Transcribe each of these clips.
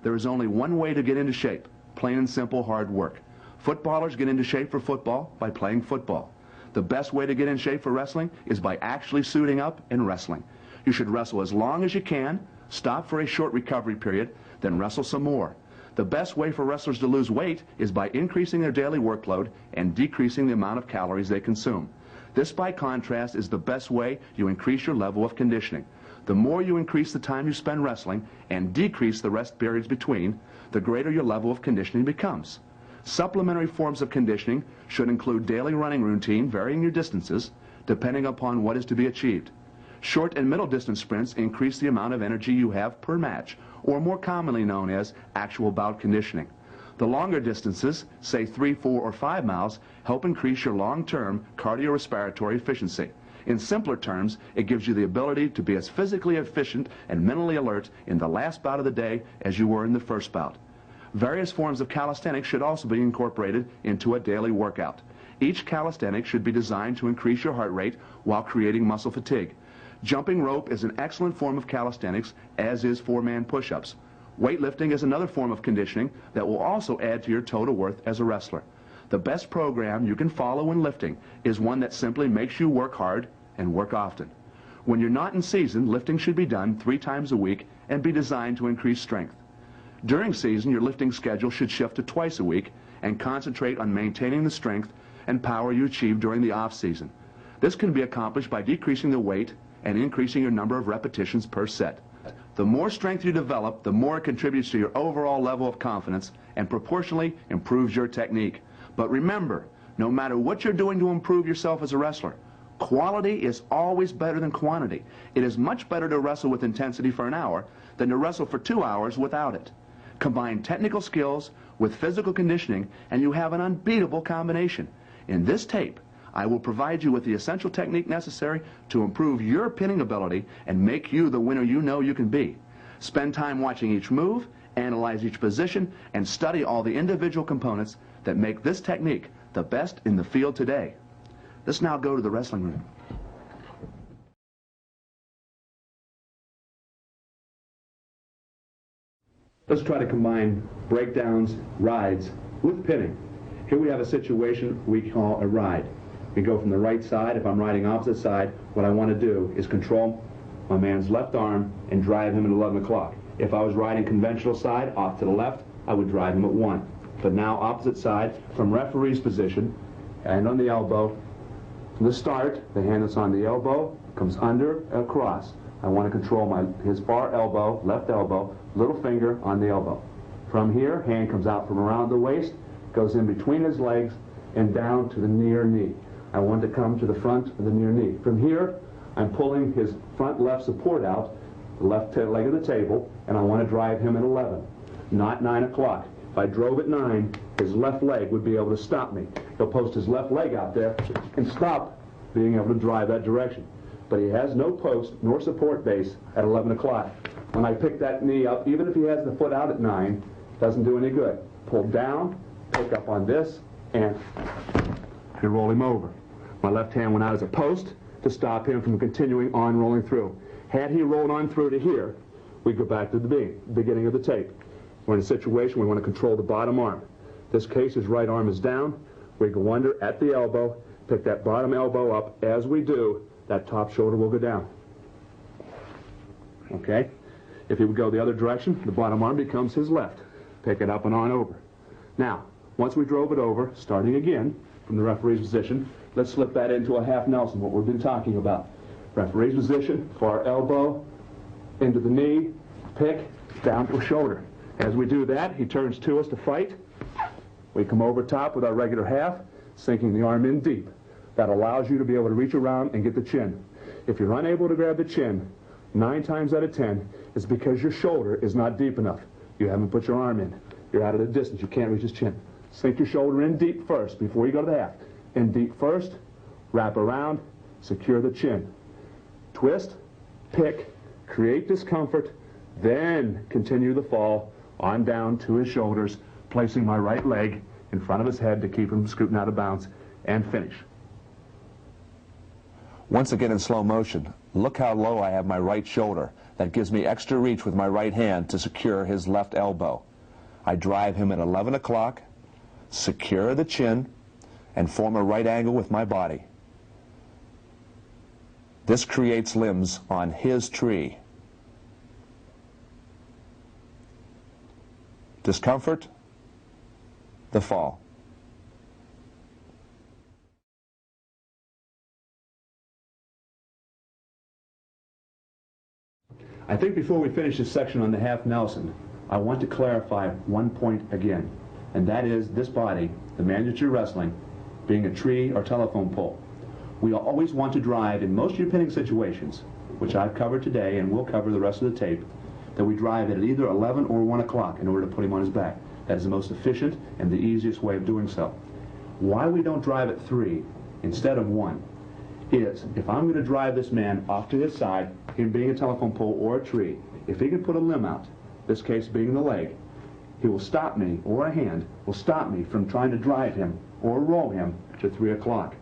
There is only one way to get into shape, plain and simple hard work. Footballers get into shape for football by playing football. The best way to get in shape for wrestling is by actually suiting up and wrestling. You should wrestle as long as you can, stop for a short recovery period, then wrestle some more. The best way for wrestlers to lose weight is by increasing their daily workload and decreasing the amount of calories they consume. This, by contrast, is the best way you increase your level of conditioning. The more you increase the time you spend wrestling and decrease the rest periods between, the greater your level of conditioning becomes. Supplementary forms of conditioning should include daily running routine, varying your distances, depending upon what is to be achieved. Short and middle distance sprints increase the amount of energy you have per match, or more commonly known as actual bout conditioning. The longer distances, say 3, 4, or 5 miles, help increase your long-term cardiorespiratory efficiency. In simpler terms, it gives you the ability to be as physically efficient and mentally alert in the last bout of the day as you were in the first bout. Various forms of calisthenics should also be incorporated into a daily workout. Each calisthenic should be designed to increase your heart rate while creating muscle fatigue. Jumping rope is an excellent form of calisthenics, as is 4-man push-ups. Weightlifting is another form of conditioning that will also add to your total worth as a wrestler. The best program you can follow in lifting is one that simply makes you work hard and work often. When you're not in season, lifting should be done 3 times a week and be designed to increase strength. During season, your lifting schedule should shift to twice a week and concentrate on maintaining the strength and power you achieve during the off-season. This can be accomplished by decreasing the weight and increasing your number of repetitions per set. The more strength you develop, the more it contributes to your overall level of confidence and proportionally improves your technique. But remember, no matter what you're doing to improve yourself as a wrestler, quality is always better than quantity. It is much better to wrestle with intensity for an hour than to wrestle for 2 hours without it. Combine technical skills with physical conditioning and you have an unbeatable combination. In this tape, I will provide you with the essential technique necessary to improve your pinning ability and make you the winner you know you can be. Spend time watching each move, analyze each position, and study all the individual components that make this technique the best in the field today. Let's now go to the wrestling room. Let's try to combine breakdowns, rides, with pinning. Here we have a situation we call a ride. We go from the right side. If I'm riding opposite side, what I want to do is control my man's left arm and drive him at 11 o'clock. If I was riding conventional side, off to the left, I would drive him at 1. But now opposite side, from referee's position, hand on the elbow. From the start, the hand that's on the elbow comes under, across. I want to control his far elbow, left elbow, little finger on the elbow. From here, hand comes out from around the waist, goes in between his legs, and down to the near knee. I want to come to the front of the near knee. From here, I'm pulling his front left support out, the left leg of the table, and I want to drive him at 11, not 9 o'clock. If I drove at 9, his left leg would be able to stop me. He'll post his left leg out there and stop being able to drive that direction. But he has no post nor support base at 11 o'clock. When I pick that knee up, even if he has the foot out at 9, doesn't do any good. Pull down, pick up on this, and roll him over. My left hand went out as a post to stop him from continuing on rolling through. Had he rolled on through to here, we go back to the beginning of the tape. We're in a situation we want to control the bottom arm. This case, his right arm is down. We go under at the elbow, pick that bottom elbow up. As we do, that top shoulder will go down. Okay? If he would go the other direction, the bottom arm becomes his left. Pick it up and on over. Now, once we drove it over, starting again from the referee's position, let's slip that into a half Nelson, what we've been talking about. Referee's position, far elbow, into the knee, pick, down to a shoulder. As we do that, he turns to us to fight. We come over top with our regular half, sinking the arm in deep. That allows you to be able to reach around and get the chin. If you're unable to grab the chin, 9 times out of 10, it's because your shoulder is not deep enough. You haven't put your arm in. You're out of the distance. You can't reach his chin. Sink your shoulder in deep first before you go to the half. In deep first, wrap around, secure the chin. Twist, pick, create discomfort, then continue the fall on down to his shoulders, placing my right leg in front of his head to keep him scooting out of bounds, and finish. Once again in slow motion, look how low I have my right shoulder. That gives me extra reach with my right hand to secure his left elbow. I drive him at 11 o'clock, secure the chin, and form a right angle with my body. This creates limbs on his tree. Discomfort, the fall. I think before we finish this section on the half Nelson, I want to clarify one point again, and that is this body, the man that you're wrestling, being a tree or telephone pole. We always want to drive, in most of your pinning situations, which I've covered today and will cover the rest of the tape, that we drive at either 11 or 1 o'clock in order to put him on his back. That is the most efficient and the easiest way of doing so. Why we don't drive at 3 instead of 1 is, if I'm going to drive this man off to his side, him being a telephone pole or a tree, if he can put a limb out, this case being the leg, he will stop me, or a hand will stop me from trying to drive him or roll him to 3 o'clock.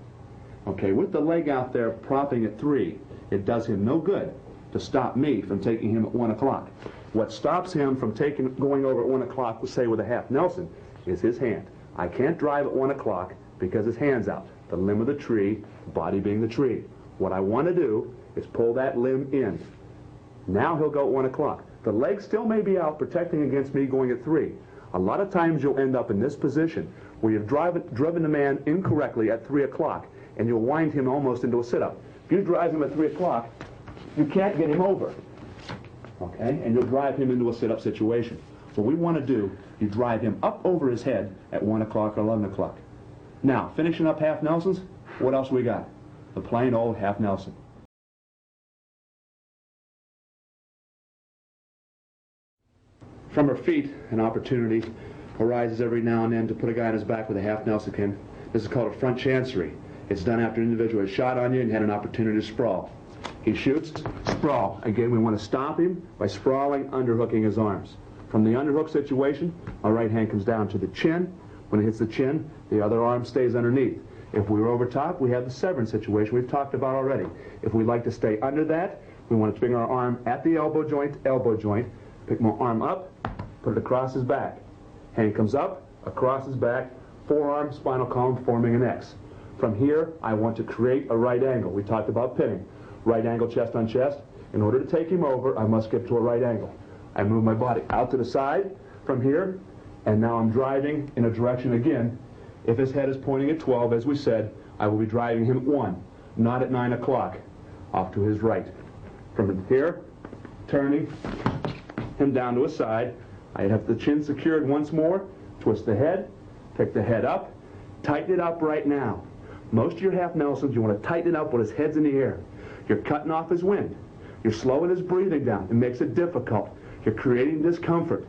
Okay, with the leg out there propping at 3, it does him no good to stop me from taking him at 1 o'clock. What stops him from going over at 1 o'clock, say with a half Nelson, is his hand. I can't drive at 1 o'clock because his hand's out, the limb of the tree, the body being the tree. What I want to do is pull that limb in. Now he'll go at 1 o'clock. The leg still may be out protecting against me going at 3. A lot of times you'll end up in this position where you've driven the man incorrectly at 3 o'clock and you'll wind him almost into a sit-up. If you drive him at 3 o'clock, you can't get him over, okay? And you'll drive him into a sit-up situation. What we want to do, you drive him up over his head at 1 o'clock or 11 o'clock. Now, finishing up half Nelsons, what else we got? The plain old half Nelson. From her feet, an opportunity arises every now and then to put a guy on his back with a half Nelson pin. This is called a front chancery. It's done after an individual has shot on you and had an opportunity to sprawl. He shoots, sprawl. Again, we want to stop him by sprawling, underhooking his arms. From the underhook situation, our right hand comes down to the chin. When it hits the chin, the other arm stays underneath. If we were over top, we have the severance situation we've talked about already. If we'd like to stay under that, we want to bring our arm at the elbow joint, pick my arm up, put it across his back. Hand comes up, across his back, forearm, spinal column forming an X. From here, I want to create a right angle. We talked about pinning. Right angle, chest on chest. In order to take him over, I must get to a right angle. I move my body out to the side from here, and now I'm driving in a direction again. If his head is pointing at 12, as we said, I will be driving him at 1, not at 9 o'clock, off to his right. From here, turning him down to his side, I have the chin secured once more, twist the head, pick the head up, tighten it up right now. Most of your half Nelsons, you want to tighten it up when his head's in the air. You're cutting off his wind. You're slowing his breathing down. It makes it difficult. You're creating discomfort.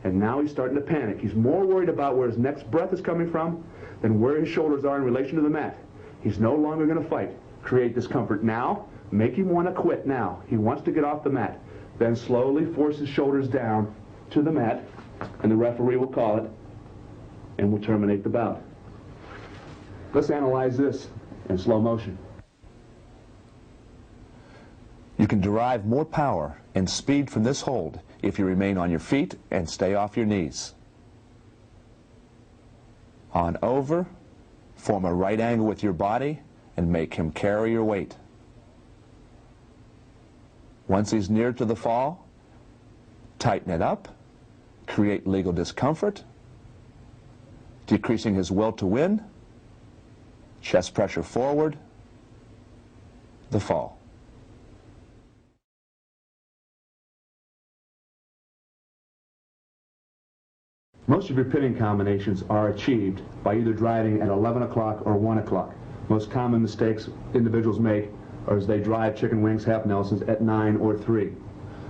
And now he's starting to panic. He's more worried about where his next breath is coming from than where his shoulders are in relation to the mat. He's no longer going to fight. Create discomfort now. Make him want to quit now. He wants to get off the mat. Then slowly force his shoulders down to the mat, and the referee will call it, and we'll terminate the bout. Let's analyze this in slow motion. You can derive more power and speed from this hold if you remain on your feet and stay off your knees. On over, form a right angle with your body and make him carry your weight. Once he's near to the fall, tighten it up, create legal discomfort, decreasing his will to win, chest pressure forward, the fall. Most of your pinning combinations are achieved by either driving at 11 o'clock or 1 o'clock. Most common mistakes individuals make are as they drive chicken wings, half Nelsons at 9 or 3.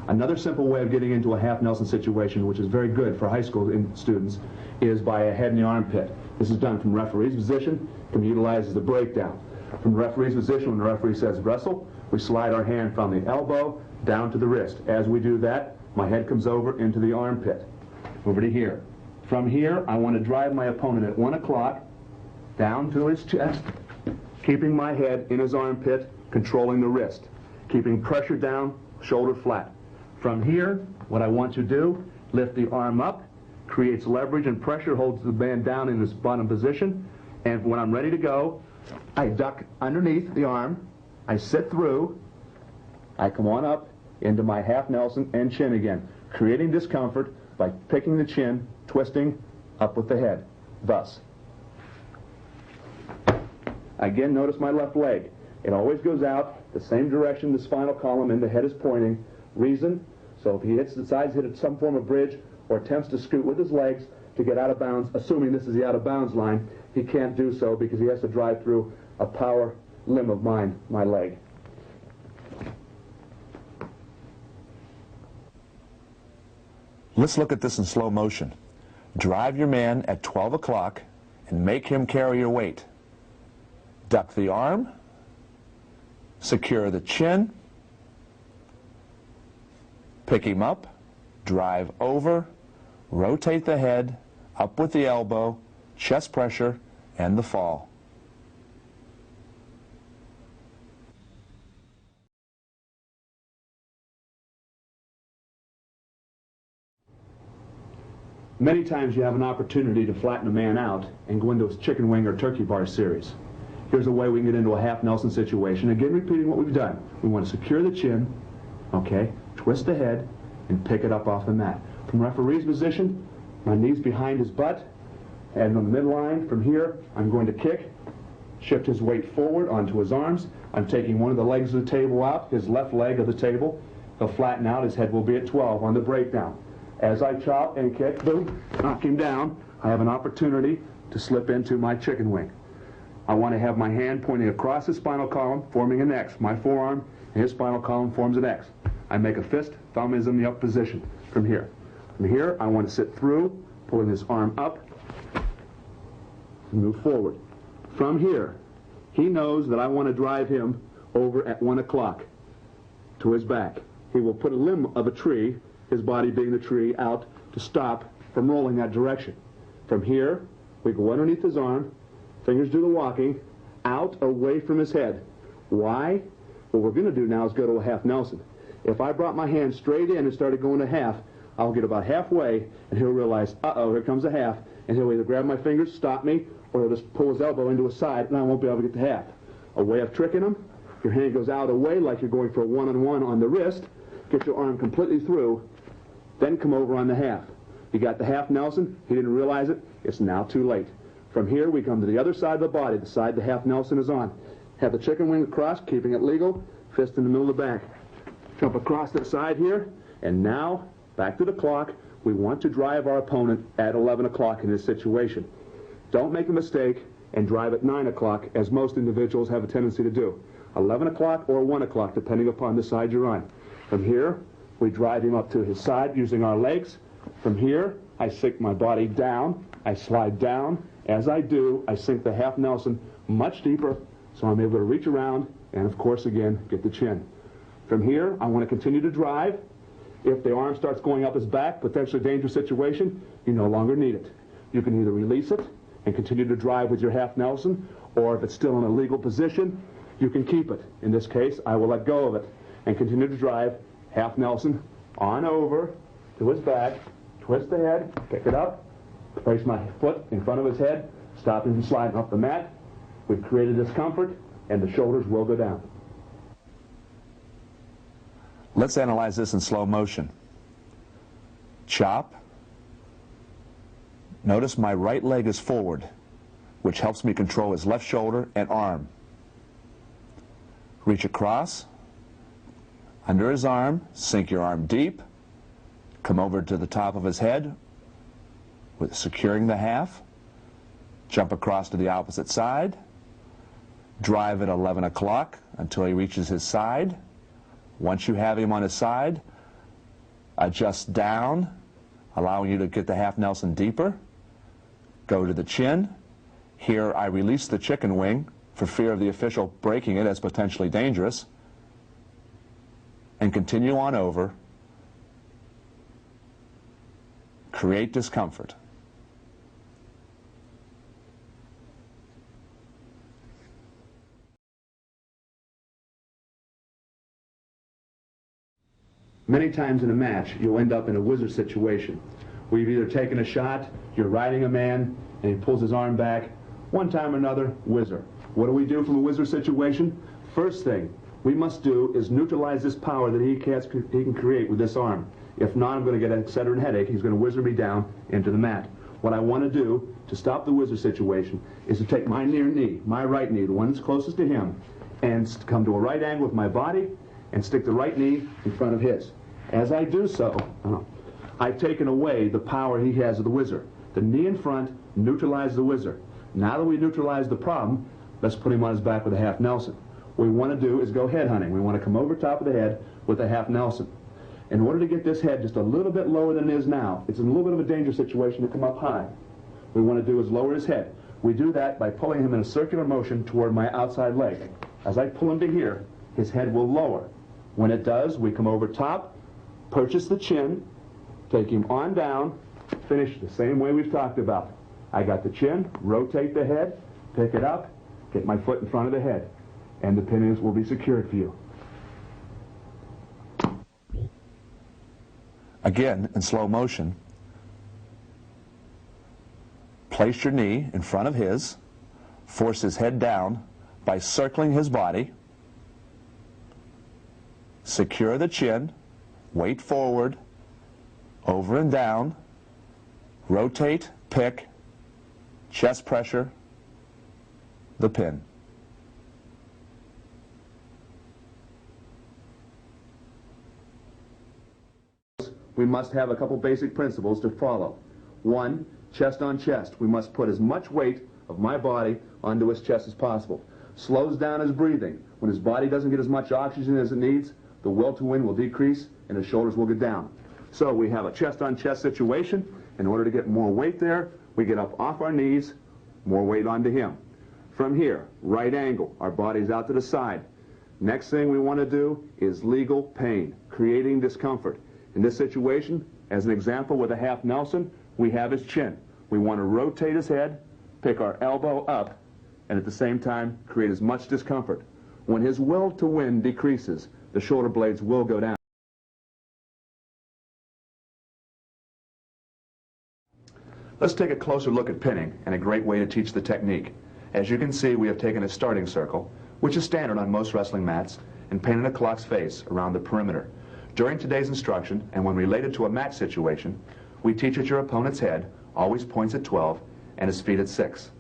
Another simple way of getting into a half Nelson situation, which is very good for high school students, is by a head in the armpit. This is done from referee's position, can be utilized as a breakdown. From the referee's position, when the referee says wrestle, we slide our hand from the elbow down to the wrist. As we do that, my head comes over into the armpit, over to here. From here, I want to drive my opponent at 1 o'clock down to his chest, keeping my head in his armpit, controlling the wrist, keeping pressure down, shoulder flat. From here, what I want to do, lift the arm up, creates leverage and pressure, holds the man down in this bottom position, and when I'm ready to go, I duck underneath the arm, I sit through, I come on up into my half Nelson and chin again, creating discomfort by picking the chin, twisting up with the head, thus. Again, notice my left leg. It always goes out the same direction the spinal column and the head is pointing. Reason, so if he decides to hit some form of bridge or attempts to scoot with his legs to get out of bounds, assuming this is the out of bounds line, he can't do so because he has to drive through a power limb of mine, my leg. Let's look at this in slow motion. Drive your man at 12 o'clock and make him carry your weight. Duck the arm, secure the chin, pick him up, drive over, rotate the head, up with the elbow, chest pressure, and the fall. Many times you have an opportunity to flatten a man out and go into a chicken wing or turkey bar series. Here's a way we can get into a half Nelson situation. Again, repeating what we've done. We want to secure the chin, okay, twist the head, and pick it up off the mat. From referee's position, my knees behind his butt, and on the midline, from here, I'm going to kick, shift his weight forward onto his arms. I'm taking one of the legs of the table out, his left leg of the table. He'll flatten out, his head will be at 12 on the breakdown. As I chop and kick, boom, knock him down, I have an opportunity to slip into my chicken wing. I want to have my hand pointing across his spinal column, forming an X. My forearm and his spinal column forms an X. I make a fist, thumb is in the up position from here. From here, I want to sit through, pulling his arm up, and move forward. From here, he knows that I want to drive him over at 1 o'clock to his back. He will put a limb of a tree, his body being the tree, out to stop from rolling that direction. From here, we go underneath his arm, fingers do the walking, out away from his head. Why? What we're going to do now is go to a half Nelson. If I brought my hand straight in and started going to half, I'll get about halfway and he'll realize, uh-oh, here comes a half, and he'll either grab my fingers, stop me, or he'll just pull his elbow into his side and I won't be able to get to half. A way of tricking him, your hand goes out away like you're going for a one-on-one on the wrist, get your arm completely through, then come over on the half. You got the half Nelson, he didn't realize it, it's now too late. From here we come to the other side of the body, the side the half Nelson is on. Have the chicken wing across, keeping it legal, fist in the middle of the back. Jump across the side here, and now, back to the clock, we want to drive our opponent at 11 o'clock in this situation. Don't make a mistake and drive at 9 o'clock, as most individuals have a tendency to do. 11 o'clock or 1 o'clock, depending upon the side you're on. From here, we drive him up to his side using our legs. From here, I sink my body down, I slide down. As I do, I sink the half Nelson much deeper, so I'm able to reach around and, of course, again, get the chin. From here, I want to continue to drive. If the arm starts going up his back, potentially dangerous situation, you no longer need it. You can either release it and continue to drive with your half Nelson, or if it's still in a legal position, you can keep it. In this case, I will let go of it and continue to drive half Nelson on over to his back, twist the head, pick it up, place my foot in front of his head, stop him from sliding off the mat. We've created discomfort, and the shoulders will go down. Let's analyze this in slow motion. Chop. Notice my right leg is forward, which helps me control his left shoulder and arm. Reach across, under his arm, sink your arm deep, come over to the top of his head, with securing the half, jump across to the opposite side, drive at 11 o'clock until he reaches his side. Once you have him on his side, adjust down, allowing you to get the half Nelson deeper. Go to the chin. Here I release the chicken wing for fear of the official breaking it as potentially dangerous. And continue on over. Create discomfort. Many times in a match, you'll end up in a wizard situation. We've either taken a shot, you're riding a man, and he pulls his arm back. One time or another, whizzer. What do we do from a whizzer situation? First thing we must do is neutralize this power that he can create with this arm. If not, I'm going to get a center and headache. He's going to whizzer me down into the mat. What I want to do to stop the whizzer situation is to take my near knee, my right knee, the one that's closest to him, and come to a right angle with my body and stick the right knee in front of his. As I do so, I've taken away the power he has of the whizzer. The knee in front neutralizes the whizzer. Now that we neutralize the problem, let's put him on his back with a half Nelson. What we want to do is go head hunting. We want to come over top of the head with a half Nelson. In order to get this head just a little bit lower than it is now, it's in a little bit of a dangerous situation to come up high. What we want to do is lower his head. We do that by pulling him in a circular motion toward my outside leg. As I pull him to here, his head will lower. When it does, we come over top, purchase the chin, take him on down, finish the same way we've talked about. I got the chin, rotate the head, pick it up, get my foot in front of the head, and the pin will be secured for you. Again, in slow motion, place your knee in front of his, force his head down by circling his body, secure the chin, weight forward, over and down, rotate, pick, chest pressure, the pin. We must have a couple basic principles to follow. One, chest on chest. We must put as much weight of my body onto his chest as possible. Slows down his breathing. When his body doesn't get as much oxygen as it needs, the will to win will decrease and his shoulders will go down. So we have a chest on chest situation. In order to get more weight there, we get up off our knees, more weight onto him. From here, right angle, our body's out to the side. Next thing we want to do is legal pain, creating discomfort. In this situation, as an example with a half Nelson, we have his chin. We want to rotate his head, pick our elbow up, and at the same time create as much discomfort. When his will to win decreases, the shoulder blades will go down. Let's take a closer look at pinning, and a great way to teach the technique. As you can see, we have taken a starting circle, which is standard on most wrestling mats, and painted a clock's face around the perimeter. During today's instruction, and when related to a match situation, we teach that your opponent's head always points at 12 and his feet at 6.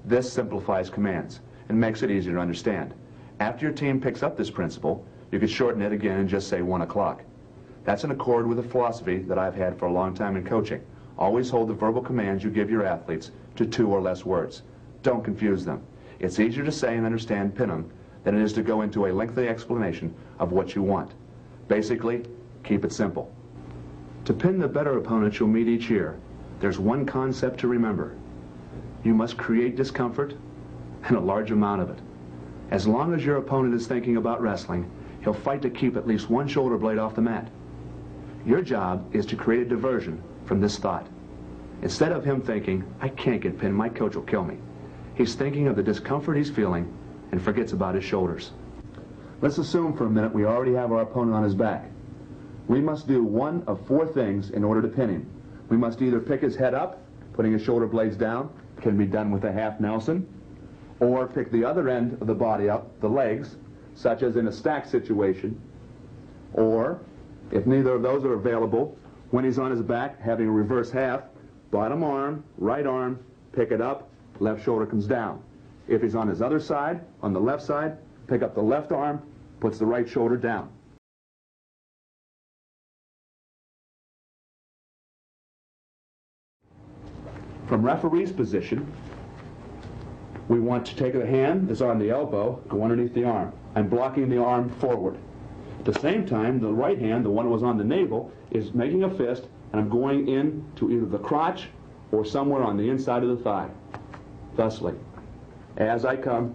This simplifies commands and makes it easier to understand. After your team picks up this principle, you could shorten it again and just say 1 o'clock. That's in accord with a philosophy that I've had for a long time in coaching. Always hold the verbal commands you give your athletes to 2 or less words. Don't confuse them. It's easier to say and understand pin 'em than it is to go into a lengthy explanation of what you want. Basically, keep it simple. To pin the better opponent you'll meet each year, there's one concept to remember. You must create discomfort, and a large amount of it. As long as your opponent is thinking about wrestling, he'll fight to keep at least one shoulder blade off the mat. Your job is to create a diversion from this thought. Instead of him thinking, I can't get pinned, my coach will kill me, he's thinking of the discomfort he's feeling and forgets about his shoulders. Let's assume for a minute we already have our opponent on his back. We must do one of 4 things in order to pin him. We must either pick his head up, putting his shoulder blades down, can be done with a half Nelson, or pick the other end of the body up, the legs, such as in a stack situation, or, if neither of those are available, when he's on his back, having a reverse half, bottom arm, right arm, pick it up, left shoulder comes down. If he's on his other side, on the left side, pick up the left arm, puts the right shoulder down. From referee's position, we want to take the hand that's on the elbow, go underneath the arm. I'm blocking the arm forward. At the same time, the right hand, the one that was on the navel, is making a fist, and I'm going in to either the crotch or somewhere on the inside of the thigh. Thusly, as I come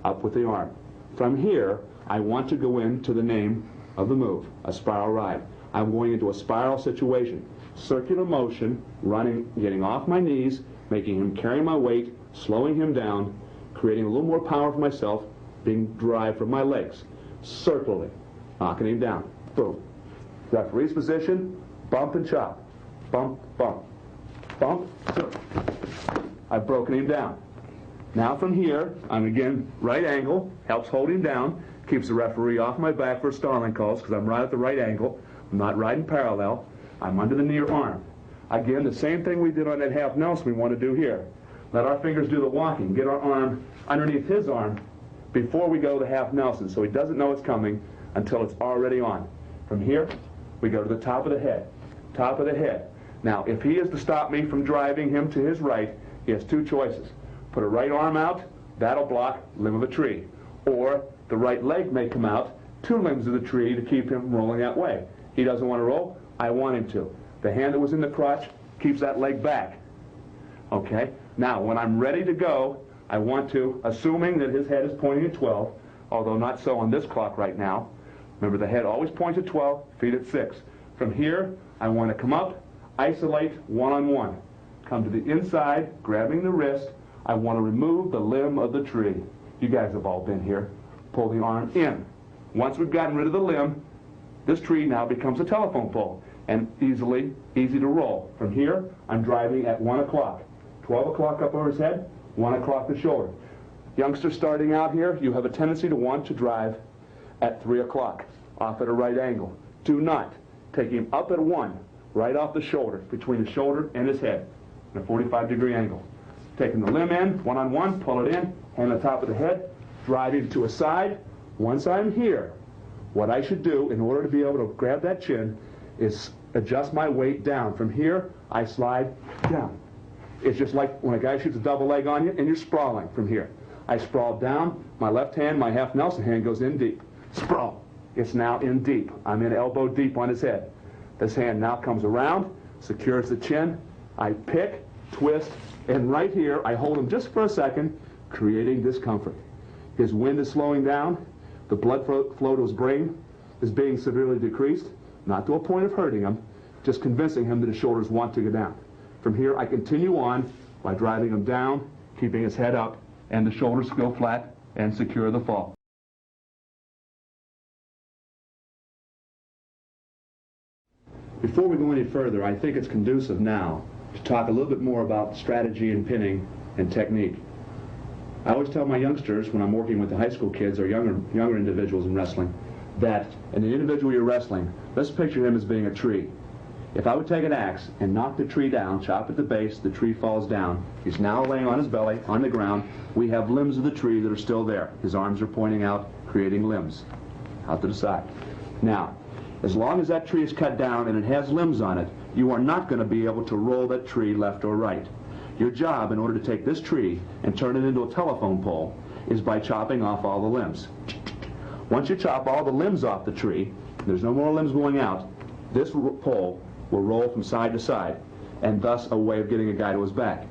up with the arm. From here, I want to go into the name of the move, a spiral ride. I'm going into a spiral situation. Circular motion, running, getting off my knees, making him carry my weight, slowing him down, creating a little more power for myself, being derived from my legs. Circling, knocking him down. Boom. Referee's position, bump and chop. Bump, bump. Bump, I've broken him down. Now from here, I'm again right angle, helps hold him down, keeps the referee off my back for Starling calls because I'm right at the right angle. I'm not riding parallel. I'm under the near arm. Again, the same thing we did on that half Nelson we want to do here. Let our fingers do the walking. Get our arm underneath his arm before we go to half Nelson so he doesn't know it's coming until it's already on. From here, we go to the top of the head. Top of the head. Now, if he is to stop me from driving him to his right, he has two choices. Put a right arm out, that'll block limb of a tree. Or the right leg may come out, two limbs of the tree to keep him rolling that way. He doesn't want to roll, I want him to. The hand that was in the crotch keeps that leg back. Okay? Now, when I'm ready to go, I want to, assuming that his head is pointing at 12, although not so on this clock right now. Remember, the head always points at 12, feet at 6. From here, I want to come up, isolate one-on-one. Come to the inside, grabbing the wrist. I want to remove the limb of the tree. You guys have all been here. Pull the arm in. Once we've gotten rid of the limb, this tree now becomes a telephone pole and easy to roll. From here, I'm driving at 1 o'clock. 12 o'clock up over his head, 1 o'clock the shoulder. Youngsters starting out here, you have a tendency to want to drive at 3 o'clock, off at a right angle. Do not. Take him up at 1, right off the shoulder, between the shoulder and his head, in a 45-degree angle. Taking the limb in, one-on-one, pull it in, hand on the top of the head, drive him to a side. Once I'm here, what I should do in order to be able to grab that chin is adjust my weight down. From here, I slide down. It's just like when a guy shoots a double leg on you and you're sprawling from here. I sprawl down, my left hand, my half Nelson hand goes in deep. Sprawl. It's now in deep. I'm in elbow deep on his head. This hand now comes around, secures the chin. I pick, twist, and right here I hold him just for a second, creating discomfort. His wind is slowing down. The blood flow to his brain is being severely decreased, not to a point of hurting him, just convincing him that his shoulders want to go down. From here, I continue on by driving him down, keeping his head up, and the shoulders go flat and secure the fall. Before we go any further, I think it's conducive now to talk a little bit more about strategy and pinning and technique. I always tell my youngsters when I'm working with the high school kids or younger individuals in wrestling that in the individual you're wrestling, let's picture him as being a tree. If I would take an axe and knock the tree down, chop at the base, the tree falls down. He's now laying on his belly, on the ground. We have limbs of the tree that are still there. His arms are pointing out, creating limbs out to the side. Now, as long as that tree is cut down and it has limbs on it, you are not going to be able to roll that tree left or right. Your job, in order to take this tree and turn it into a telephone pole, is by chopping off all the limbs. Once you chop all the limbs off the tree, there's no more limbs going out, this pole will roll from side to side, and thus a way of getting a guy to his back.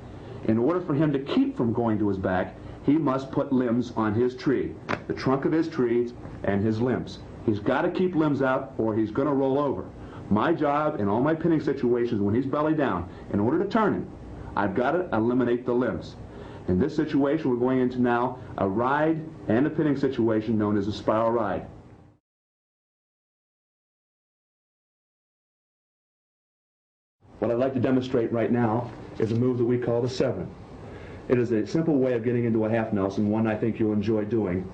In order for him to keep from going to his back, he must put limbs on his tree, the trunk of his tree and his limbs. He's got to keep limbs out or he's going to roll over. My job in all my pinning situations when he's belly down, in order to turn him, I've got to eliminate the limbs. In this situation we're going into now a ride and a pinning situation known as a spiral ride. What I'd like to demonstrate right now is a move that we call the 7. It is a simple way of getting into a half Nelson, one I think you'll enjoy doing,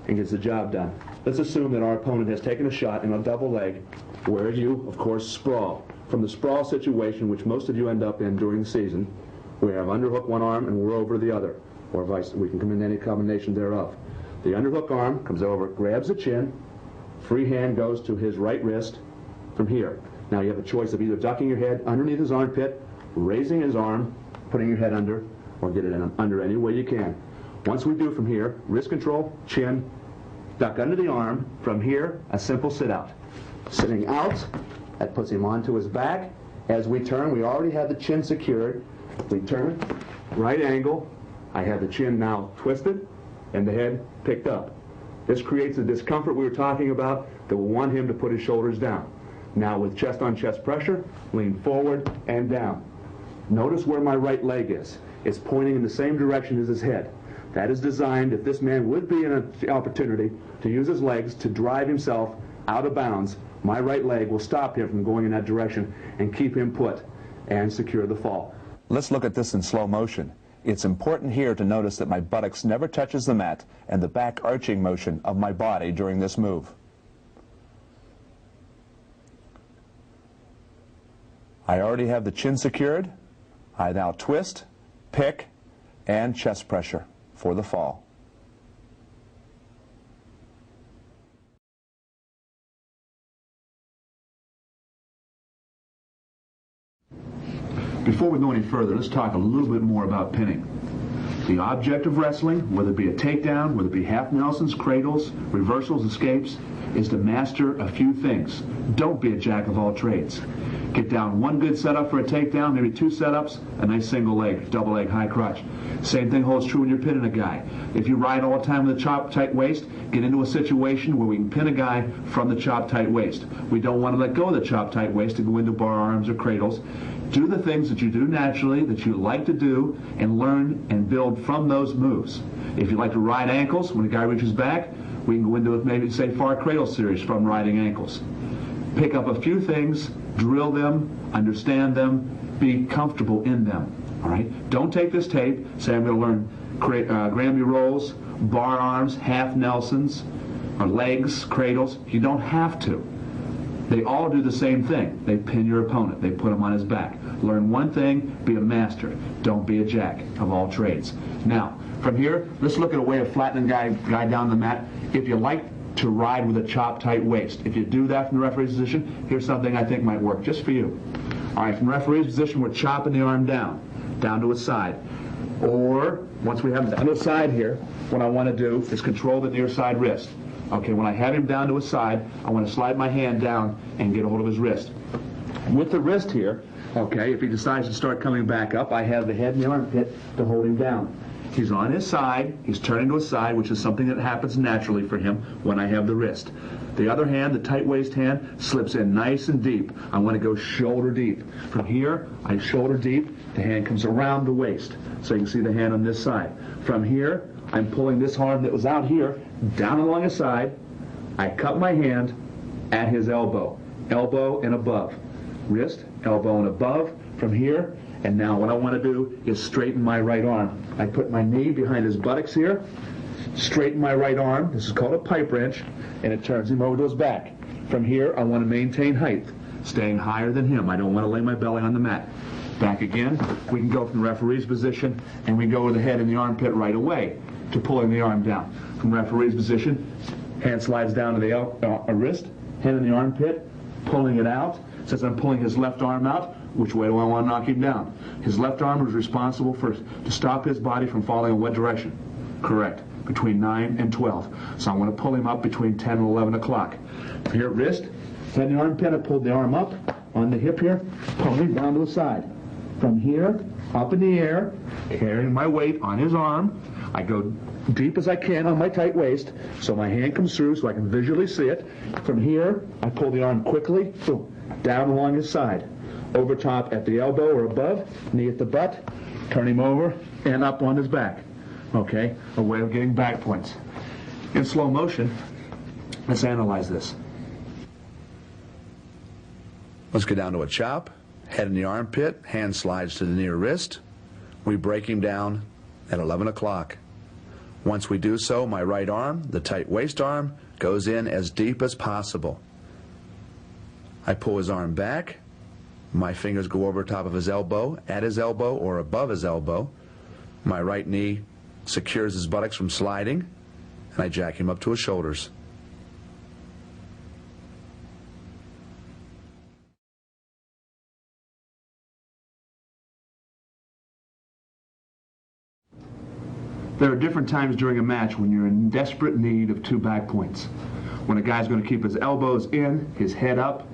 and gets the job done. Let's assume that our opponent has taken a shot in a double leg where you, of course, sprawl. From the sprawl situation, which most of you end up in during the season, we have underhook one arm and we're over the other, or vice, we can come in any combination thereof. The underhook arm comes over, grabs the chin, free hand goes to his right wrist from here. Now you have a choice of either ducking your head underneath his armpit, raising his arm, putting your head under, or get it in under any way you can. Once we do from here, wrist control, chin, duck under the arm. From here, a simple sit-out. Sitting out, that puts him onto his back. As we turn, we already have the chin secured. We turn, right angle. I have the chin now twisted and the head picked up. This creates the discomfort we were talking about that will want him to put his shoulders down. Now with chest-on-chest pressure, lean forward and down. Notice where my right leg is. It's pointing in the same direction as his head. That is designed, if this man would be in an opportunity, to use his legs to drive himself out of bounds, my right leg will stop him from going in that direction and keep him put and secure the fall. Let's look at this in slow motion. It's important here to notice that my buttocks never touches the mat and the back arching motion of my body during this move. I already have the chin secured. I now twist, pick, and chest pressure for the fall. Before we go any further, let's talk a little bit more about pinning. The object of wrestling, whether it be a takedown, whether it be half Nelsons, cradles, reversals, escapes, is to master a few things. Don't be a jack of all trades. Get down one good setup for a takedown, maybe two setups, a nice single leg, double leg, high crotch. Same thing holds true when you're pinning a guy. If you ride all the time with a chop tight waist, get into a situation where we can pin a guy from the chop tight waist. We don't want to let go of the chop tight waist to go into bar arms or cradles. Do the things that you do naturally, that you like to do, and learn and build from those moves. If you like to ride ankles, when a guy reaches back, we can go into maybe say far cradle series from riding ankles. Pick up a few things, drill them, understand them, be comfortable in them. All right? Don't take this tape, say I'm going to learn Granby rolls, bar arms, half Nelsons, or legs, cradles. You don't have to. They all do the same thing. They pin your opponent. They put him on his back. Learn one thing, be a master. Don't be a jack of all trades. Now, from here, let's look at a way of flattening guy down the mat. If you like to ride with a chop tight waist, if you do that from the referee's position, here's something I think might work just for you. All right, from the referee's position, we're chopping the arm down to its side. Or, once we have it down to the side here, what I want to do is control the near side wrist. Okay, when I have him down to his side, I want to slide my hand down and get a hold of his wrist. With the wrist here, okay, if he decides to start coming back up, I have the head and the armpit to hold him down. He's on his side, he's turning to his side, which is something that happens naturally for him when I have the wrist. The other hand, the tight waist hand, slips in nice and deep. I want to go shoulder deep. From here, I shoulder deep, the hand comes around the waist, so you can see the hand on this side. From here, I'm pulling this arm that was out here down along his side. I cup my hand at his elbow and above. Wrist, elbow and above. From here, and now what I want to do is straighten my right arm. I put my knee behind his buttocks here, straighten my right arm. This is called a pipe wrench, and it turns him over to his back. From here, I want to maintain height, staying higher than him. I don't want to lay my belly on the mat. Back again, we can go from the referee's position, and we go to the head and the armpit right away to pulling the arm down. From referee's position, hand slides down to the wrist, head in the armpit, pulling it out. Since I'm pulling his left arm out, which way do I want to knock him down? His left arm is responsible to stop his body from falling in what direction? Correct, between 9 and 12. So I want to pull him up between 10 and 11 o'clock. Here, wrist, head and armpit, I pulled the arm up on the hip here, pulling him down to the side. From here, up in the air, carrying my weight on his arm, I go deep as I can on my tight waist, so my hand comes through so I can visually see it. From here, I pull the arm quickly, boom, down along his side. Over top at the elbow or above, knee at the butt, turn him over, and up on his back. Okay, a way of getting back points. In slow motion, let's analyze this. Let's get down to a chop. Head in the armpit, hand slides to the near wrist. We break him down at 11 o'clock. Once we do so, my right arm, the tight waist arm, goes in as deep as possible. I pull his arm back. My fingers go over top of his elbow, at his elbow, or above his elbow. My right knee secures his buttocks from sliding, and I jack him up to his shoulders. There are different times during a match when you're in desperate need of two back points. When a guy's going to keep his elbows in, his head up,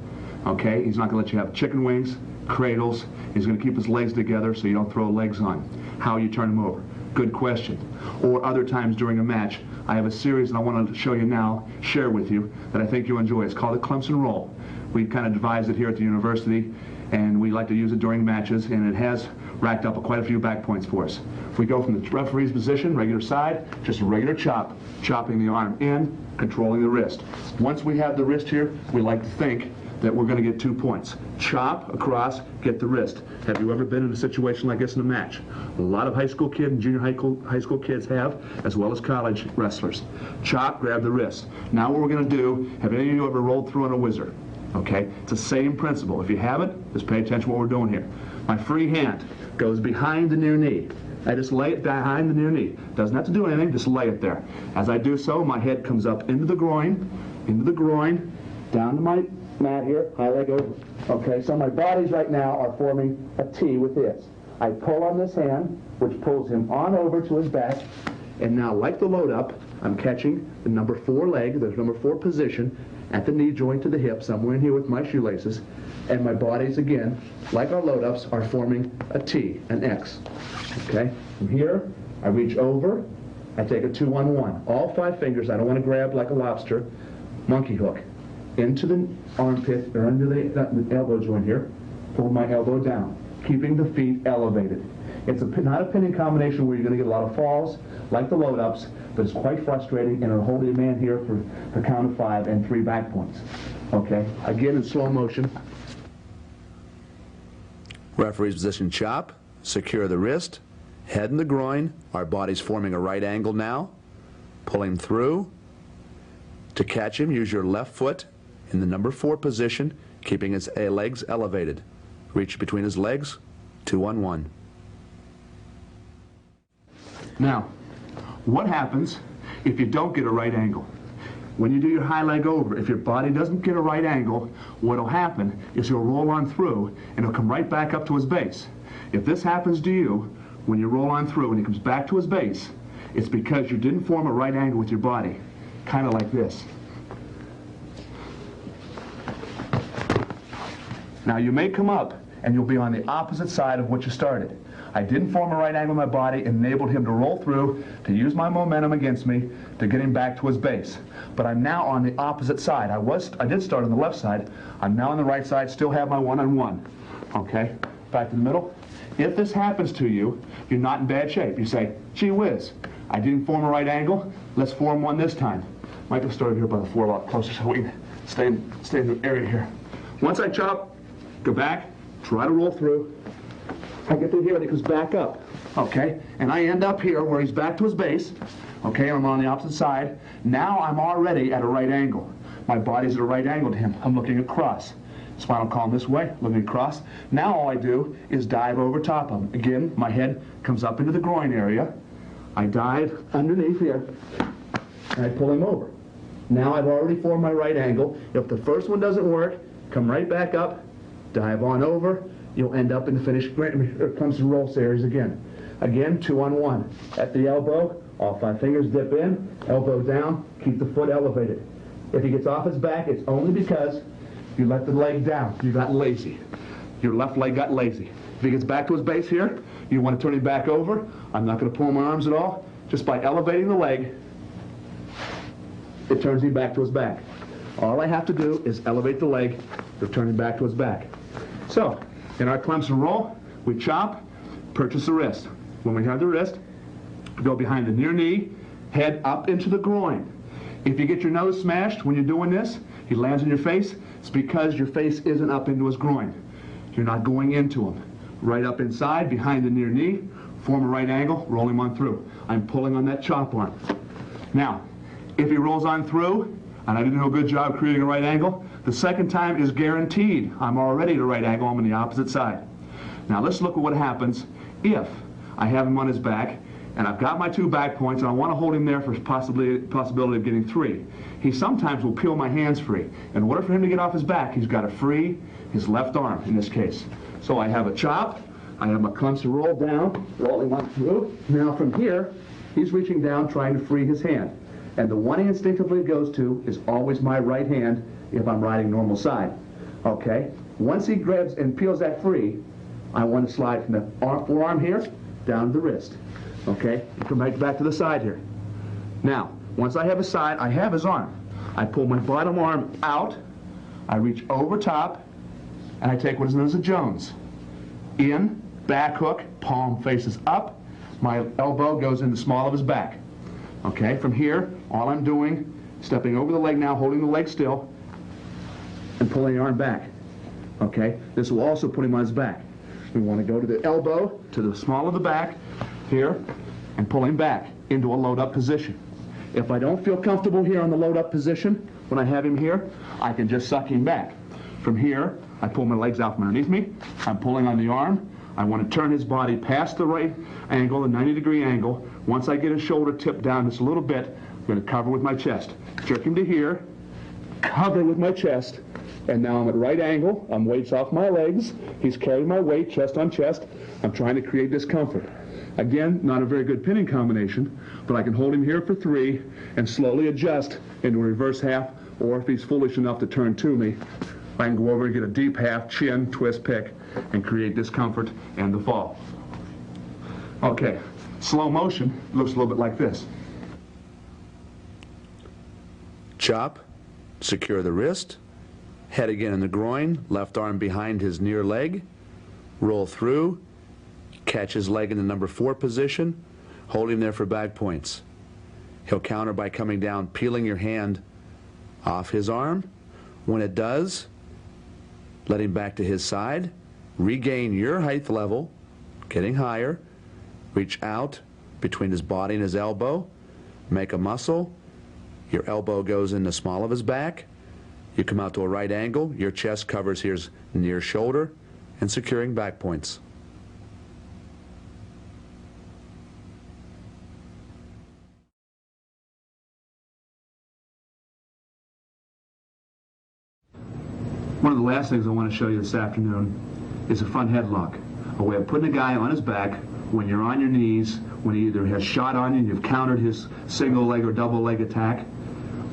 okay, he's not going to let you have chicken wings, cradles. He's going to keep his legs together so you don't throw legs on. How you turn him over? Good question. Or other times during a match, I have a series that I want to show you now, share with you, that I think you'll enjoy. It's called the Clemson roll. We kind of devised it here at the university, and we like to use it during matches, and it has racked up quite a few back points for us. If we go from the referee's position, regular side, just a regular chop, chopping the arm in, controlling the wrist. Once we have the wrist here, we like to think that we're going to get 2 points. Chop across, get the wrist. Have you ever been in a situation like this in a match? A lot of high school kids and junior high school kids have, as well as college wrestlers. Chop, grab the wrist. Now what we're going to do, have any of you ever rolled through on a whizzer? Okay, it's the same principle. If you haven't, just pay attention to what we're doing here. My free hand goes behind the near knee. I just lay it behind the near knee. Doesn't have to do anything, just lay it there. As I do so, my head comes up into the groin, down to my mat here, high leg over. Okay, so my bodies right now are forming a T with this. I pull on this hand, which pulls him on over to his back, and now like the load up, I'm catching the number 4 leg, the number 4 position, at the knee joint to the hip, somewhere in here with my shoelaces, and my bodies again, like our load ups, are forming a T, an X. Okay, from here, I reach over, I take a 2-on-1. All 5 fingers, I don't want to grab like a lobster, monkey hook, into the armpit, or under the elbow joint here, pull my elbow down, keeping the feet elevated. It's not a pinning combination where you're going to get a lot of falls, like the load-ups, but it's quite frustrating, and it'll hold the man here for the count of 5 and 3 back points. Okay, again in slow motion. Referee's position chop, secure the wrist, head in the groin, our body's forming a right angle now, pull him through. To catch him, use your left foot in the number 4 position, keeping his legs elevated. Reach between his legs, 2-on-1. Now, what happens if you don't get a right angle? When you do your high leg over, if your body doesn't get a right angle, what will happen is he'll roll on through and he'll come right back up to his base. If this happens to you, when you roll on through and he comes back to his base, it's because you didn't form a right angle with your body, kind of like this. Now you may come up and you'll be on the opposite side of what you started. I didn't form a right angle in my body, enabled him to roll through, to use my momentum against me, to get him back to his base. But I'm now on the opposite side. I did start on the left side. I'm now on the right side, still have my 1-on-1. Okay, back to the middle. If this happens to you, you're not in bad shape. You say, gee whiz, I didn't form a right angle, let's form one this time. Might have started here by the floor a lot closer so we can stay in the area here. Once I chop, go back, try to roll through. I get through here and he comes back up, okay? And I end up here where he's back to his base, okay? I'm on the opposite side. Now I'm already at a right angle. My body's at a right angle to him. I'm looking across. Spinal column this way, looking across. Now all I do is dive over top of him. Again, my head comes up into the groin area. I dive underneath here, and I pull him over. Now I've already formed my right angle. If the first one doesn't work, come right back up, dive on over. You'll end up in the finish. Clemson roll series again. Again, 2-on-1. At the elbow, all 5 fingers dip in, elbow down, keep the foot elevated. If he gets off his back, it's only because you let the leg down. You got lazy. Your left leg got lazy. If he gets back to his base here, you want to turn him back over. I'm not going to pull my arms at all. Just by elevating the leg, it turns him back to his back. All I have to do is elevate the leg to turn him back to his back. So, in our Clemson roll, we chop, purchase the wrist. When we have the wrist, go behind the near knee, head up into the groin. If you get your nose smashed when you're doing this, he lands on your face, it's because your face isn't up into his groin. You're not going into him. Right up inside, behind the near knee, form a right angle, roll him on through. I'm pulling on that chop arm. Now, if he rolls on through, and I didn't do a good job creating a right angle, the second time is guaranteed. I'm already at a right angle, I'm on the opposite side. Now let's look at what happens if I have him on his back, and I've got my 2 back points, and I want to hold him there for possibility of getting 3. He sometimes will peel my hands free. In order for him to get off his back, he's got to free his left arm, in this case. So I have a chop, I have my Clemson roll down, rolling on through. Now from here, he's reaching down, trying to free his hand. And the one he instinctively goes to is always my right hand if I'm riding normal side. Okay? Once he grabs and peels that free, I want to slide from the forearm here down to the wrist. Okay? And come back to the side here. Now, once I have his side, I have his arm. I pull my bottom arm out, I reach over top, and I take what is known as a Jones. In, back hook, palm faces up, my elbow goes in the small of his back. Okay, from here, all I'm doing, stepping over the leg now, holding the leg still, and pulling the arm back. Okay, this will also put him on his back. We want to go to the elbow, to the small of the back, here, and pull him back into a load-up position. If I don't feel comfortable here on the load-up position, when I have him here, I can just suck him back. From here, I pull my legs out from underneath me, I'm pulling on the arm, I want to turn his body past the right angle, the 90-degree angle. Once I get his shoulder tipped down just a little bit, I'm going to cover with my chest. Jerk him to here, cover with my chest, and now I'm at right angle, I'm weights off my legs, he's carrying my weight, chest on chest, I'm trying to create discomfort. Again, not a very good pinning combination, but I can hold him here for 3 and slowly adjust into a reverse half, or if he's foolish enough to turn to me, I can go over and get a deep half, chin, twist, pick, and create discomfort and the fall. Okay, slow motion looks a little bit like this. Chop, secure the wrist, head again in the groin, left arm behind his near leg, roll through, catch his leg in the number 4 position, hold him there for back points. He'll counter by coming down, peeling your hand off his arm. When it does, let him back to his side, regain your height level, getting higher, reach out between his body and his elbow, make a muscle, your elbow goes in the small of his back, you come out to a right angle, your chest covers his near shoulder, and securing back points. One of the last things I want to show you this afternoon is a front headlock, a way of putting a guy on his back when you're on your knees, when he either has shot on you and you've countered his single leg or double leg attack,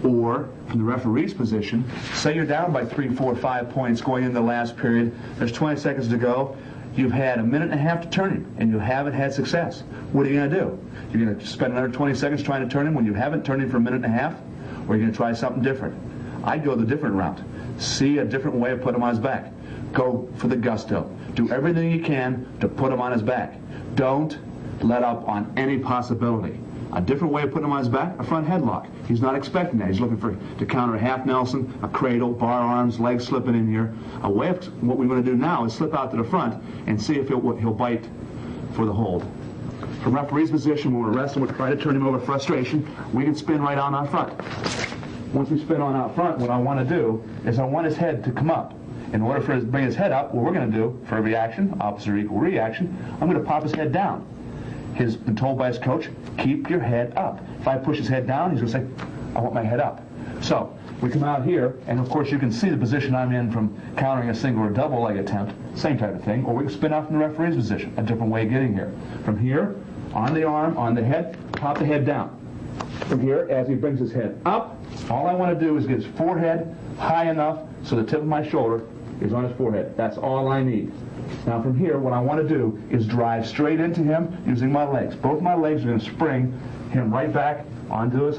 or from the referee's position, say you're down by 3, 4, 5 points going into the last period, there's 20 seconds to go, you've had a minute and a half to turn him, and you haven't had success. What are you going to do? You're going to spend another 20 seconds trying to turn him when you haven't turned him for a minute and a half, or are you going to try something different? I'd go the different route. See a different way of putting him on his back. Go for the gusto. Do everything you can to put him on his back. Don't let up on any possibility. A different way of putting him on his back, a front headlock. He's not expecting that. He's looking to counter a half Nelson, a cradle, bar arms, legs slipping in here. A way of what we want to do now is slip out to the front and see if he'll bite for the hold. From referee's position, when we're wrestling, we'll try to turn him over frustration. We can spin right on out front. Once we spin on out front, what I want to do is I want his head to come up. In order for him to bring his head up, what we're going to do, for every action, opposite or equal reaction, I'm going to pop his head down. He's been told by his coach, keep your head up. If I push his head down, he's going to say, I want my head up. So we come out here, and of course you can see the position I'm in from countering a single or double leg attempt, same type of thing, or we can spin out from the referee's position, a different way of getting here. From here, on the arm, on the head, pop the head down. From here, as he brings his head up, all I want to do is get his forehead high enough so the tip of my shoulder is on his forehead. That's all I need. Now from here, what I want to do is drive straight into him using my legs. Both my legs are going to spring him right back onto his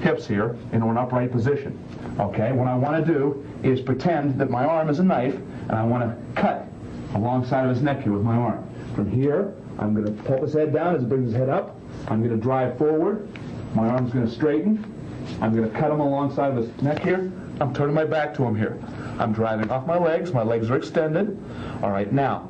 hips here in an upright position. Okay, what I want to do is pretend that my arm is a knife, and I want to cut alongside of his neck here with my arm. From here, I'm going to pull his head down as he brings his head up. I'm going to drive forward. My arm's going to straighten. I'm going to cut him alongside of his neck here. I'm turning my back to him here. I'm driving off my legs are extended. All right, now,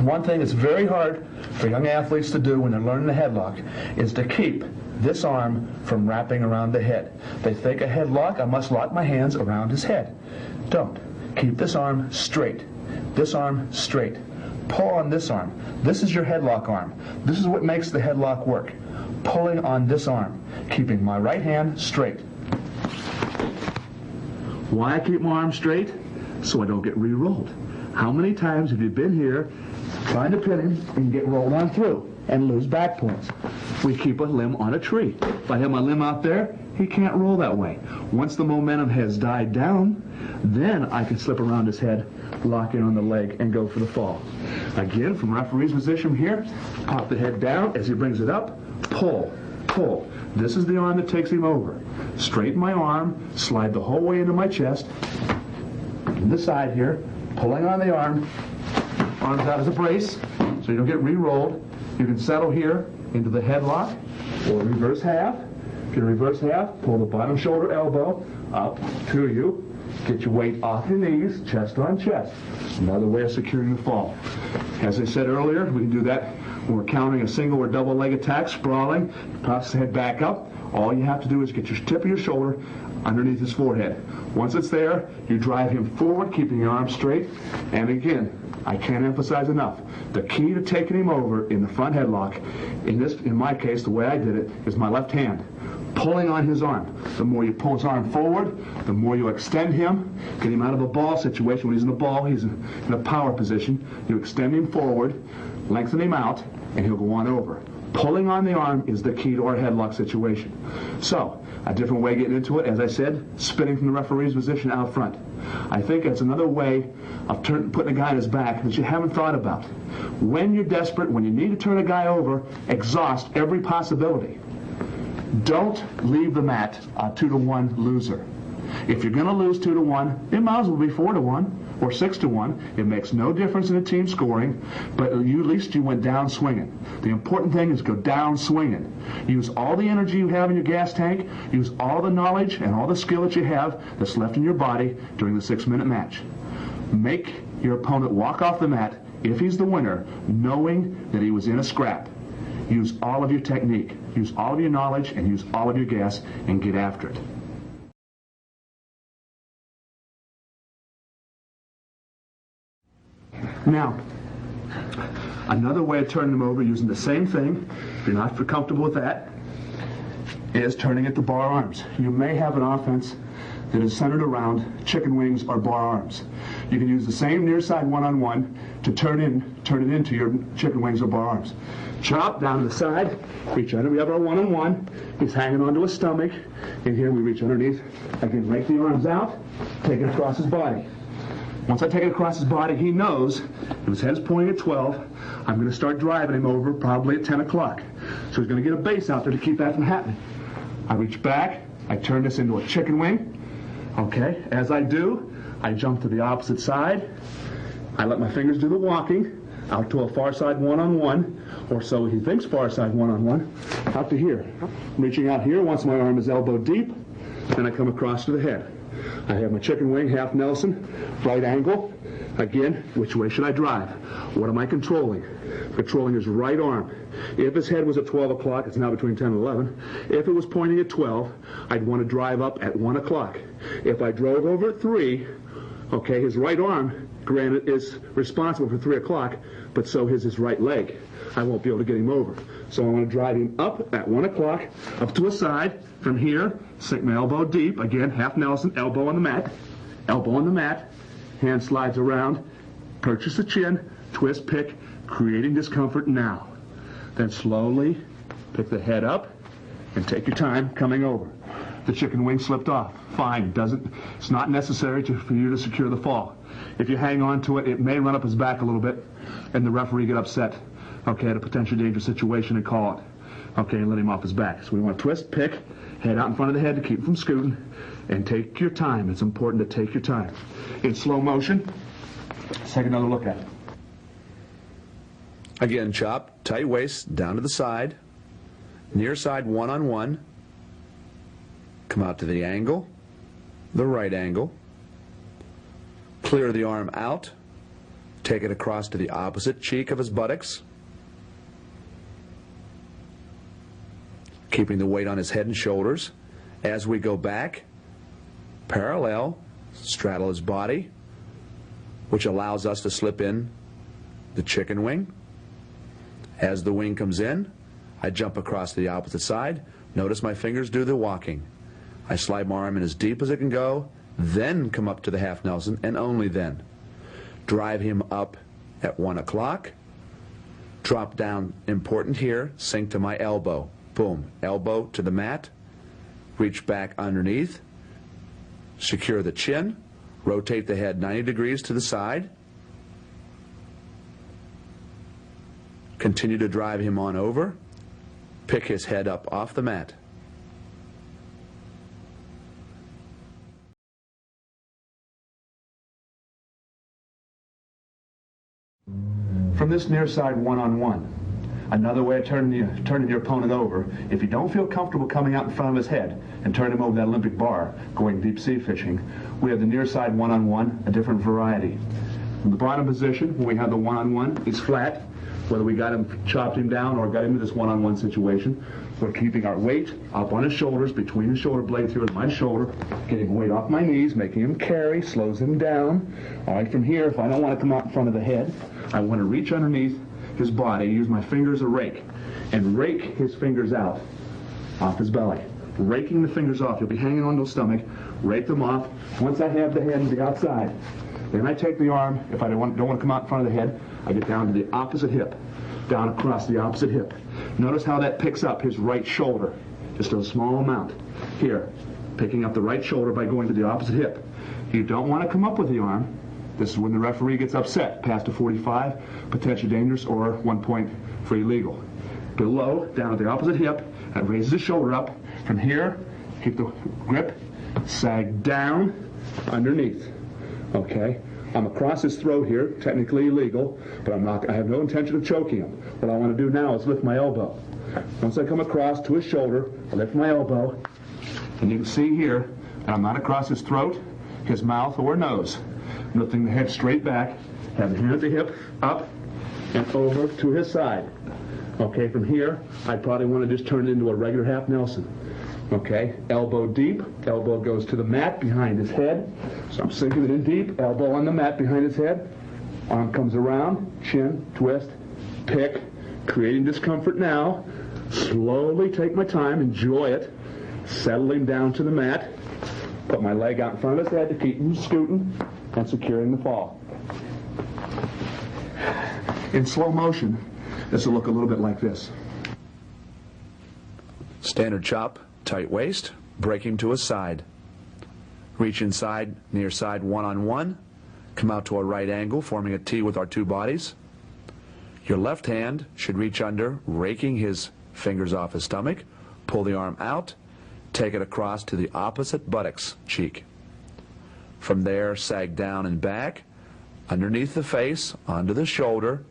one thing that's very hard for young athletes to do when they're learning the headlock is to keep this arm from wrapping around the head. They think a headlock, I must lock my hands around his head. Don't. Keep this arm straight. This arm straight. Pull on this arm. This is your headlock arm. This is what makes the headlock work. Pulling on this arm, keeping my right hand straight. Why I keep my arm straight? So I don't get re-rolled. How many times have you been here trying to pin him and get rolled on through and lose back points? We keep a limb on a tree. If I have my limb out there, he can't roll that way. Once the momentum has died down, then I can slip around his head, lock in on the leg, and go for the fall. Again, from referee's position here, pop the head down as he brings it up, pull, pull. This is the arm that takes him over. Straighten my arm, slide the whole way into my chest, in the side here, pulling on the arm, arms out as a brace, so you don't get re-rolled. You can settle here into the headlock or reverse half. If you're reverse half, pull the bottom shoulder elbow up to you. Get your weight off your knees, chest on chest. Another way of securing the fall. As I said earlier, we can do that when we're counting a single or double leg attack, sprawling, toss the head back up. All you have to do is get your tip of your shoulder underneath his forehead. Once it's there, you drive him forward, keeping your arms straight. And again, I can't emphasize enough, the key to taking him over in the front headlock, in my case, the way I did it, is my left hand. Pulling on his arm. The more you pull his arm forward, the more you extend him, get him out of a ball situation. When he's in the ball, he's in a power position. You extend him forward, lengthen him out, and he'll go on over. Pulling on the arm is the key to our headlock situation. So, a different way of getting into it, as I said, spinning from the referee's position out front. I think it's another way of putting a guy on his back that you haven't thought about. When you're desperate, when you need to turn a guy over, exhaust every possibility. Don't leave the mat a 2-to-1 loser. If you're going to lose 2-to-1, it might as well be 4-to-1 or 6-to-1. It makes no difference in the team scoring, but at least you went down swinging. The important thing is go down swinging. Use all the energy you have in your gas tank. Use all the knowledge and all the skill that you have that's left in your body during the 6-minute match. Make your opponent walk off the mat, if he's the winner, knowing that he was in a scrap. Use all of your technique, use all of your knowledge, and use all of your gas, and get after it. Now, another way of turning them over using the same thing, if you're not comfortable with that, is turning it to bar arms. You may have an offense that is centered around chicken wings or bar arms. You can use the same near side one-on-one to turn it into your chicken wings or bar arms. Chop down to the side, reach under. We have our one-on-one. He's hanging onto his stomach. And here we reach underneath. Again, rake the arms out, take it across his body. Once I take it across his body, he knows if his head's pointing at 12, I'm going to start driving him over probably at 10 o'clock. So he's going to get a base out there to keep that from happening. I reach back. I turn this into a chicken wing. Okay, as I do, I jump to the opposite side. I let my fingers do the walking out to a far side one-on-one, or so he thinks far side one-on-one, out to here. Reaching out here once my arm is elbow deep, then I come across to the head. I have my chicken wing, half Nelson, right angle. Again, which way should I drive? What am I controlling? Controlling his right arm. If his head was at 12 o'clock, it's now between 10 and 11. If it was pointing at 12, I'd want to drive up at 1 o'clock. If I drove over at 3, okay, his right arm, granted, is responsible for 3 o'clock, but so is his right leg. I won't be able to get him over. So I want to drive him up at 1 o'clock, up to a side. From here, sink my elbow deep. Again, half Nelson, elbow on the mat. Elbow on the mat. Hand slides around. Purchase the chin. Twist, pick, creating discomfort now. Then slowly pick the head up and take your time coming over. The chicken wing slipped off. Fine. It's not necessary for you to secure the fall. If you hang on to it, it may run up his back a little bit, and the referee get upset, okay, at a potentially dangerous situation and call it, okay, and let him off his back. So we want to twist, pick, head out in front of the head to keep him from scooting, and take your time. It's important to take your time. In slow motion, let's take another look at it. Again, chop, tight waist, down to the side, near side one-on-one, come out to the angle, the right angle, clear the arm out, take it across to the opposite cheek of his buttocks, keeping the weight on his head and shoulders. As we go back, parallel, straddle his body, which allows us to slip in the chicken wing. As the wing comes in, I jump across to the opposite side. Notice my fingers do the walking. I slide my arm in as deep as it can go, then come up to the half Nelson, and only then. Drive him up at 1 o'clock. Drop down, important here, sink to my elbow. Boom, elbow to the mat. Reach back underneath. Secure the chin. Rotate the head 90 degrees to the side. Continue to drive him on over. Pick his head up off the mat. From this near side one-on-one, another way of turning your opponent over, if you don't feel comfortable coming out in front of his head and turning him over that Olympic bar, going deep sea fishing, we have the near side one-on-one, a different variety. In the bottom position, when we have the one-on-one, he's flat. Whether we got him, chopped him down, or got into this one-on-one situation, we're keeping our weight up on his shoulders, between his shoulder blades here and my shoulder, getting weight off my knees, making him carry, slows him down. All right, from here, if I don't want to come out in front of the head, I want to reach underneath his body, use my finger as a rake, and rake his fingers out off his belly. Raking the fingers off. You'll be hanging onto his stomach, rake them off. Once I have the head to the outside, then I take the arm, if I don't want to come out in front of the head, I get down to the opposite hip, down across the opposite hip. Notice how that picks up his right shoulder, just a small amount. Here, picking up the right shoulder by going to the opposite hip. You don't want to come up with the arm. This is when the referee gets upset, past a 45, potentially dangerous, or 1 point for illegal. Below, down at the opposite hip, that raises the shoulder up. From here, keep the grip, sag down, underneath. Okay? I'm across his throat here, technically illegal, but I have no intention of choking him. What I want to do now is lift my elbow. Once I come across to his shoulder, I lift my elbow, and you can see here that I'm not across his throat, his mouth, or nose. I'm lifting the head straight back, have the hand at the hip, up, and over to his side. Okay, from here, I probably want to just turn it into a regular half Nelson. Okay, elbow deep, elbow goes to the mat behind his head. So I'm sinking it in deep, elbow on the mat behind his head. Arm comes around, chin, twist, pick, creating discomfort now. Slowly take my time, enjoy it. Settling down to the mat. Put my leg out in front of his head to keep him scooting and securing the fall. In slow motion, this will look a little bit like this. Standard chop, tight waist, break him to his side. Reach inside, near side one-on-one. Come out to a right angle, forming a T with our two bodies. Your left hand should reach under, raking his fingers off his stomach. Pull the arm out, take it across to the opposite buttocks cheek. From there, sag down and back, underneath the face, onto the shoulder,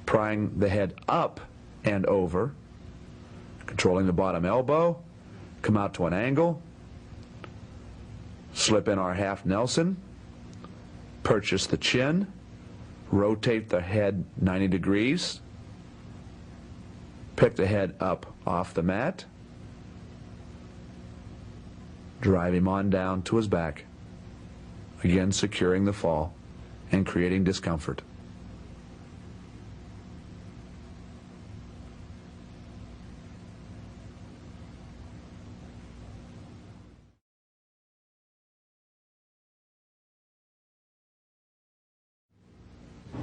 prying the head up and over, controlling the bottom elbow, come out to an angle, slip in our half Nelson, purchase the chin, rotate the head 90 degrees, pick the head up off the mat, drive him on down to his back, again securing the fall and creating discomfort.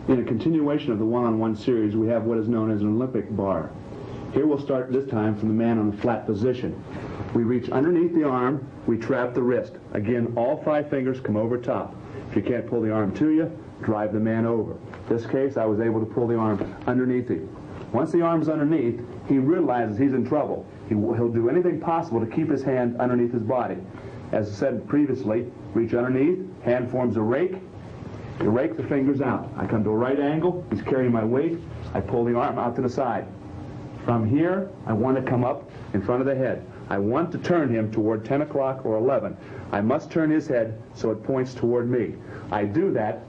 In a continuation of the one-on-one series, we have what is known as an Olympic bar. Here we'll start this time from the man on the flat position. We reach underneath the arm, we trap the wrist. Again, all 5 fingers come over top. If you can't pull the arm to you, drive the man over. In this case, I was able to pull the arm underneath him. Once the arm's underneath, he realizes he's in trouble. He'll do anything possible to keep his hand underneath his body. As I said previously, reach underneath, hand forms a rake. You rake the fingers out. I come to a right angle, he's carrying my weight, I pull the arm out to the side. From here, I want to come up in front of the head. I want to turn him toward 10 o'clock or 11. I must turn his head so it points toward me. I do that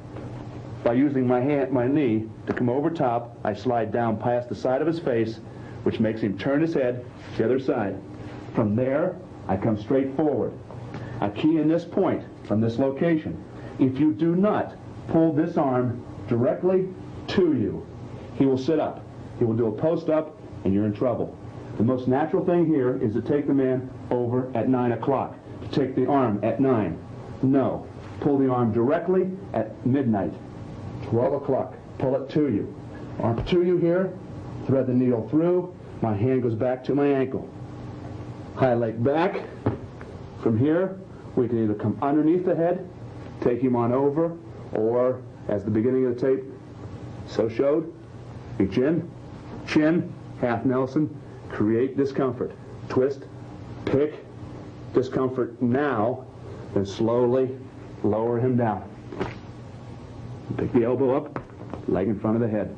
by using my knee to come over top. I slide down past the side of his face, which makes him turn his head to the other side. From there, I come straight forward. I key in this point from this location. If you do not pull this arm directly to you, he will sit up. He will do a post-up, and you're in trouble. The most natural thing here is to take the man over at 9 o'clock, to take the arm at 9. No. Pull the arm directly at midnight, 12 o'clock. Pull it to you. Arm to you here, thread the needle through, my hand goes back to my ankle. High leg back. From here, we can either come underneath the head, take him on over, or, as the beginning of the tape so showed, reach in, chin, half Nelson, create discomfort. Twist, pick, discomfort now, then slowly lower him down. Pick the elbow up, leg in front of the head.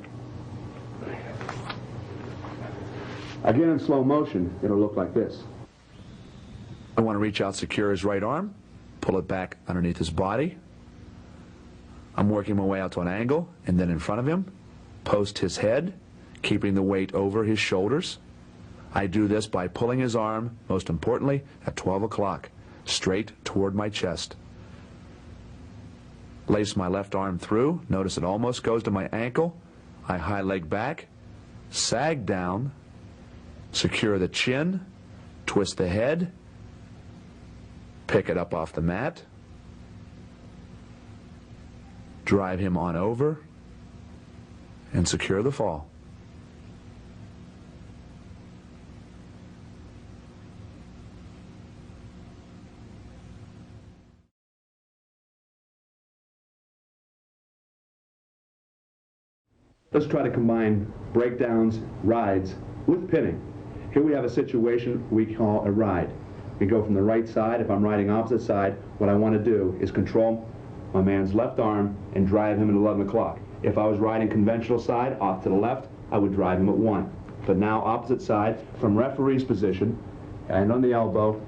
Again, in slow motion, it'll look like this. I want to reach out, secure his right arm, pull it back underneath his body. I'm working my way out to an angle, and then in front of him, post his head, keeping the weight over his shoulders. I do this by pulling his arm, most importantly, at 12 o'clock, straight toward my chest. Lace my left arm through. Notice it almost goes to my ankle. I high leg back, sag down, secure the chin, twist the head, pick it up off the mat, drive him on over, and secure the fall. Let's try to combine breakdowns, rides, with pinning. Here we have a situation we call a ride. We go from the right side. If I'm riding opposite side, what I want to do is control my man's left arm and drive him at 11 o'clock. If I was riding conventional side, off to the left, I would drive him at 1. But now opposite side, from referee's position, hand on the elbow.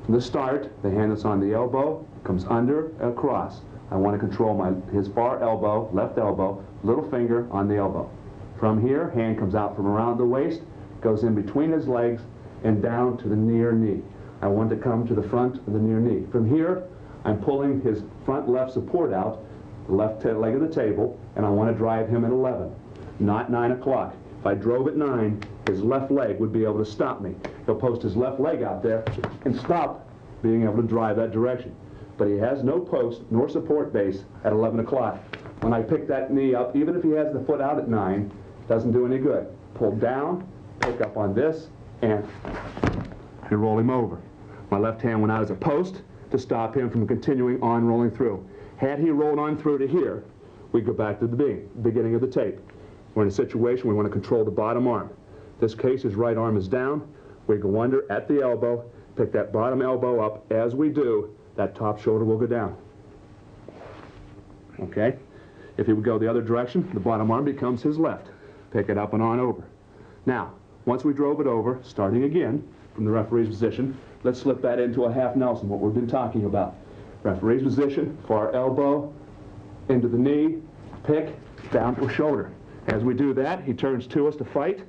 From the start, the hand that's on the elbow comes under, across. I want to control his far elbow, left elbow, little finger on the elbow. From here, hand comes out from around the waist, goes in between his legs, and down to the near knee. I want to come to the front of the near knee. From here, I'm pulling his front left support out, the left leg of the table, and I want to drive him at 11, not 9 o'clock. If I drove at 9, his left leg would be able to stop me. He'll post his left leg out there and stop being able to drive that direction. But he has no post nor support base at 11 o'clock. When I pick that knee up, even if he has the foot out at 9, doesn't do any good. Pull down, pick up on this, and roll him over. My left hand went out as a post to stop him from continuing on rolling through. Had he rolled on through to here, we go back to the beginning of the tape. We're in a situation we want to control the bottom arm. This case, his right arm is down. We go under at the elbow, pick that bottom elbow up. As we do, that top shoulder will go down. Okay? If he would go the other direction, the bottom arm becomes his left. Pick it up and on over. Now, once we drove it over, starting again from the referee's position, let's slip that into a half Nelson, what we've been talking about. Referee's position, far elbow, into the knee, pick, down to a shoulder. As we do that, he turns to us to fight.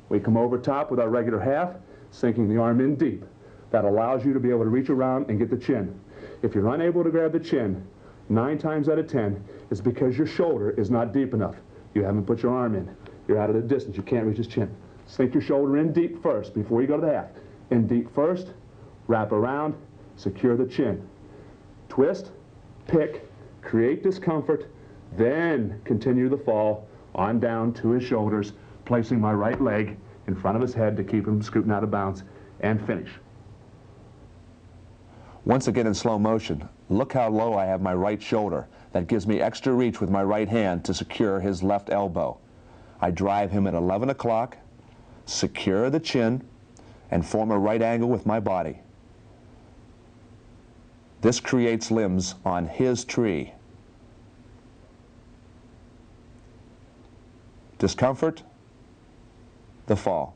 We come over top with our regular half, sinking the arm in deep. That allows you to be able to reach around and get the chin. If you're unable to grab the chin, 9 times out of 10, it's because your shoulder is not deep enough. You haven't put your arm in. You're out of the distance. You can't reach his chin. Sink your shoulder in deep first before you go to the half. In deep first, wrap around, secure the chin. Twist, pick, create discomfort, then continue the fall on down to his shoulders, placing my right leg in front of his head to keep him scooting out of bounds, and finish. Once again in slow motion, look how low I have my right shoulder. That gives me extra reach with my right hand to secure his left elbow. I drive him at 11 o'clock, secure the chin, and form a right angle with my body. This creates limbs on his tree. Discomfort, the fall.